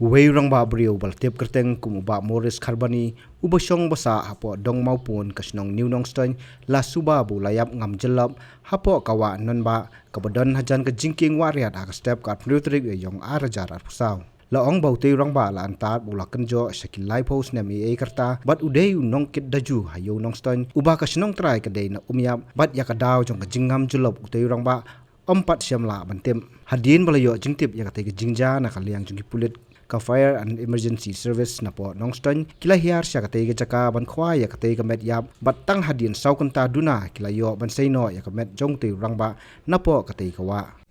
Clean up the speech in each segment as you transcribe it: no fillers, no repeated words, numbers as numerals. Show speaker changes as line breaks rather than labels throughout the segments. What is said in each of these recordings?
Weirang ba brio bal tip kerteng kumuba Morris Kharbani ubasong basa hapo dong maupun kasnong New Nongstoin la suba bu layap ngam jelap hapo kawa non ba kabadon hajan ka jingking wariat ak step kat prutrik yong arajar pusau la ong bauti rang ba la antar bulakan jo shakil live post na mi e karta bat udei nong kit daju hayo Nongstoin uba kasnong try kadai na umyap bat yakadaw jong ka jingam julap utei rang ba empat siamla bantem hadin balayo jingtip yakatay ka jingja na kaliang jungki pulit ka fire and emergency service na po Nongstoin kila hiar siya katay ka jaka ban khwa ya katay ka met yap batang hadin saw kunta duna kila yo ban sayno ya ka met jong ti rangba na po katay kawa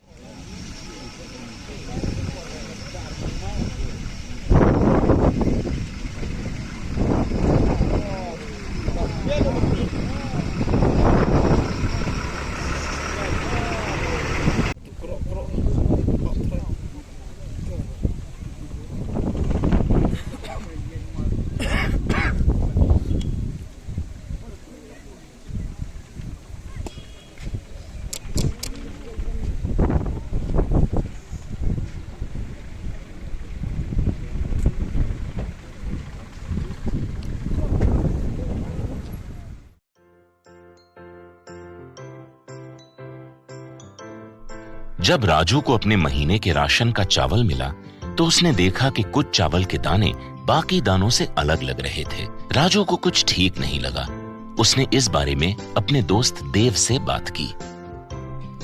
जब राजू को अपने महीने के ration का चावल मिला तो उसने देखा कि कुछ चावल के दाने बाकी दानों से अलग लग रहे थे। राजू को कुछ ठीक नहीं लगा। उसने इस बारे में अपने दोस्त देव से बात की।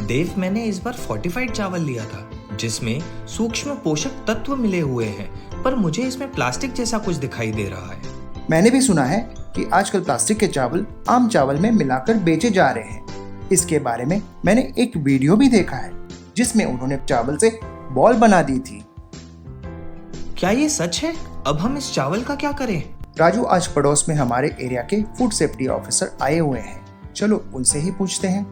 देव, मैंने इस बार फोर्टिफाइड चावल लिया था जिसमें सूक्ष्म पोषक तत्व मिले हुए हैं, पर मुझे इसमें प्लास्टिक जैसा कुछ दिखाई दे रहा है।
मैंने भी सुना है कि आजकल प्लास्टिक के चावल आम चावल में मिलाकर बेचे जा रहे हैं। इसके बारे में मैंने एक वीडियो भी देखा है जिसमें उन्होंने चावल से बॉल बना दी थी।
क्या ये सच है? अब हम इस चावल का क्या करें?
राजू, आज पड़ोस में हमारे एरिया के फूड सेफ्टी ऑफिसर आए हुए हैं, चलो उनसे ही पूछते हैं।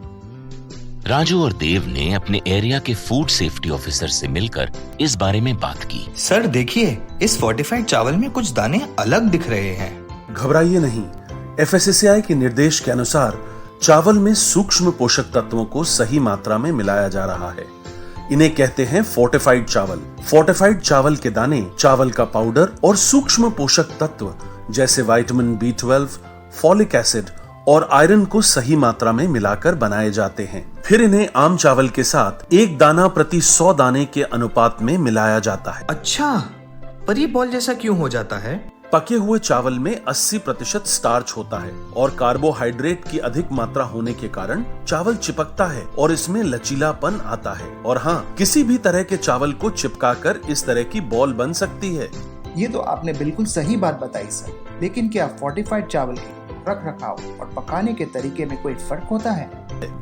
राजू और देव ने अपने एरिया के फूड सेफ्टी ऑफिसर से मिलकर इस बारे में बात की।
सर देखिए, इस फोर्टिफाइड चावल में कुछ दाने अलग दिख रहे हैं।
घबराइए नहीं, FSSAI के निर्देश के अनुसार चावल में सूक्ष्म पोषक तत्वों को सही मात्रा में मिलाया जा रहा है। इन्हें कहते हैं फोर्टिफाइड चावल। फोर्टिफाइड चावल के दाने चावल का पाउडर और सूक्ष्म पोषक तत्व जैसे विटामिन B12, फॉलिक एसिड और आयरन को सही मात्रा में मिलाकर बनाए जाते हैं। फिर इन्हें आम चावल के साथ 1 दाना प्रति 100 दाने के अनुपात में मिलाया जाता है।
अच्छा, पर ये बॉल जैसा क्यों हो जाता है?
पके हुए चावल में 80% स्टार्च होता है और कार्बोहाइड्रेट की अधिक मात्रा होने के कारण चावल चिपकता है और इसमें लचीलापन आता है। और हाँ, किसी भी तरह के चावल को चिपकाकर इस तरह की बॉल बन सकती है।
ये तो आपने बिल्कुल सही बात बताई सर, लेकिन क्या फोर्टिफाइड चावल के रख रखाव और पकाने के तरीके में कोई फर्क होता है?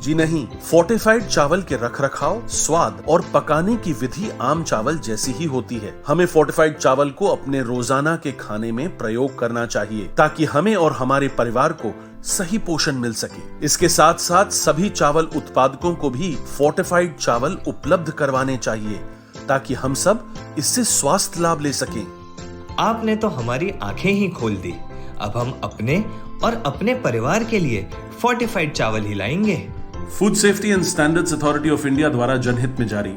जी नहीं, फोर्टिफाइड चावल के रख रखाव, स्वाद और पकाने की विधि आम चावल जैसी ही होती है। हमें फोर्टिफाइड चावल को अपने रोजाना के खाने में प्रयोग करना चाहिए ताकि हमें और हमारे परिवार को सही पोषण मिल सके। इसके साथ साथ सभी चावल उत्पादकों को भी फोर्टिफाइड चावल उपलब्ध करवाने चाहिए ताकि हम सब इससे स्वास्थ्य लाभ ले सकें।
आपने तो हमारी आंखें ही खोल दी। अब हम अपने और अपने परिवार के लिए फोर्टिफाइड चावल ही लाएंगे।
Food safety and standards authority of India द्वारा जनहित में जारी।